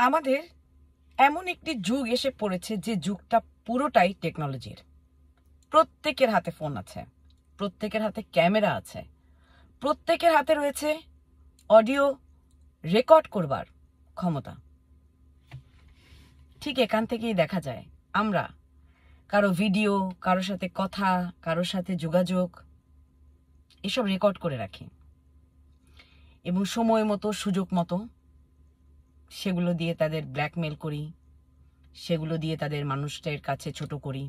আমাদের এমন একটি যুগ এসে পড়েছে যে যুগটা পুরোটাই টেকনোলজির। প্রত্যেকের হাতে ফোন আছে, প্রত্যেকের হাতে ক্যামেরা আছে, প্রত্যেকের হাতে রয়েছে অডিও রেকর্ড করবার ক্ষমতা। ঠিক এখান থেকেই দেখা যায় আমরা কারো ভিডিও, কারোর সাথে কথা, কারোর সাথে যোগাযোগ এসব রেকর্ড করে রাখি এবং সময় মতো সুযোগ মতো সেগুলো দিয়ে তাদের ব্ল্যাকমেল করি, সেগুলো দিয়ে তাদের মানুষদের কাছে ছোট করি।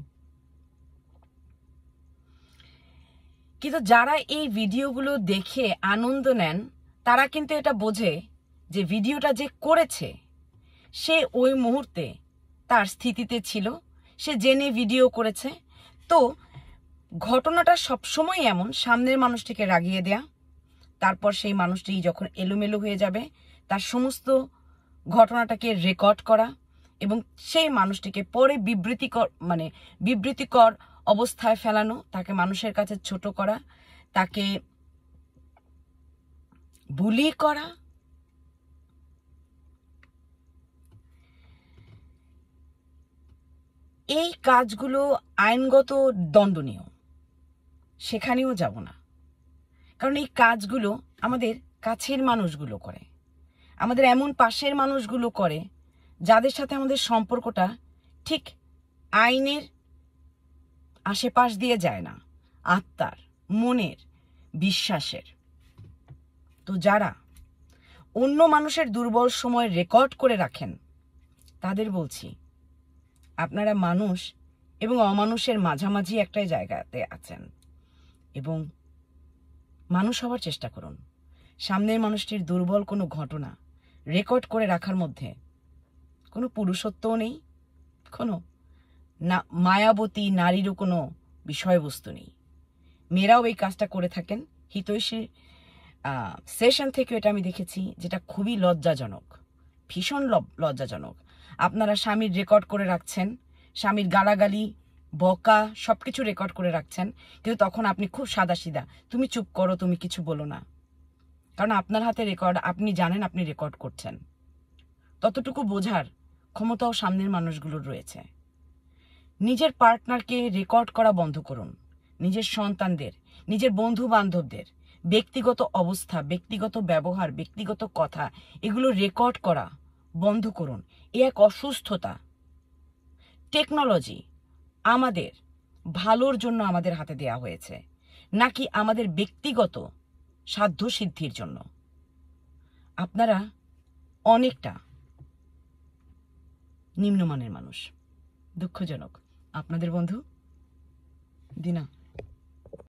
কিন্তু যারা এই ভিডিওগুলো দেখে আনন্দ নেন তারা কিন্তু এটা বোঝে যে ভিডিওটা যে করেছে সে ওই মুহূর্তে তার স্থিতিতে ছিল, সে জেনে ভিডিও করেছে। তো ঘটনাটা সবসময় এমন, সামনের মানুষটিকে রাগিয়ে দেয়া, তারপর সেই মানুষটি যখন এলোমেলো হয়ে যাবে তার সমস্ত ঘটনাটাকে রেকর্ড করা এবং সেই মানুষটিকে পরে বিবৃতিকর অবস্থায় ফেলানো, তাকে মানুষের কাছে ছোট করা, তাকে বুলি করা। এই কাজগুলো আইনগত দণ্ডনীয়, সেখানেও যাব না, কারণ এই কাজগুলো আমাদের কাছের মানুষগুলো করে, আমাদের এমন পাশের মানুষগুলো করে যাদের সাথে আমাদের সম্পর্কটা ঠিক আইনের আশেপাশ দিয়ে যায় না, আত্মার, মনের, বিশ্বাসের। তো যারা অন্য মানুষের দুর্বল সময় রেকর্ড করে রাখেন তাদের বলছি, আপনারা মানুষ এবং অমানুষের মাঝামাঝি একটা জায়গাতে আছেন এবং মানুষ হওয়ার চেষ্টা করুন। সামনের মানুষটির দুর্বল কোনো ঘটনা রেকর্ড করে রাখার মধ্যে কোনো পুরুষত্বও নেই, কোনো মায়াবতী নারীরও কোনো বিষয়বস্তু নেই। মেয়েরাও এই কাজটা করে থাকেন। হিতৈষী সেশন থেকে এটা আমি দেখেছি, যেটা খুবই লজ্জাজনক, ভীষণ লজ্জাজনক। আপনারা স্বামীর রেকর্ড করে রাখছেন, স্বামীর গালাগালি, বকা সবকিছু রেকর্ড করে রাখছেন, কিন্তু তখন আপনি খুব সাদাসিধা, তুমি চুপ করো, তুমি কিছু বলো না, কারণ আপনার হাতে রেকর্ড, আপনি জানেন আপনি রেকর্ড করছেন। ততটুকু বোঝার ক্ষমতাও সামনের মানুষগুলোর রয়েছে। নিজের পার্টনারকে রেকর্ড করা বন্ধ করুন। নিজের সন্তানদের, নিজের বন্ধু বান্ধবদের ব্যক্তিগত অবস্থা, ব্যক্তিগত ব্যবহার, ব্যক্তিগত কথা এগুলো রেকর্ড করা বন্ধ করুন। এ এক অসুস্থতা। টেকনোলজি আমাদের ভালোর জন্য আমাদের হাতে দেয়া হয়েছে, নাকি আমাদের ব্যক্তিগত সাধ্য সিদ্ধির জন্য? আপনারা অনেকটা নিম্নমানের মানুষ। দুঃখজনক। আপনাদের বন্ধু দিনা।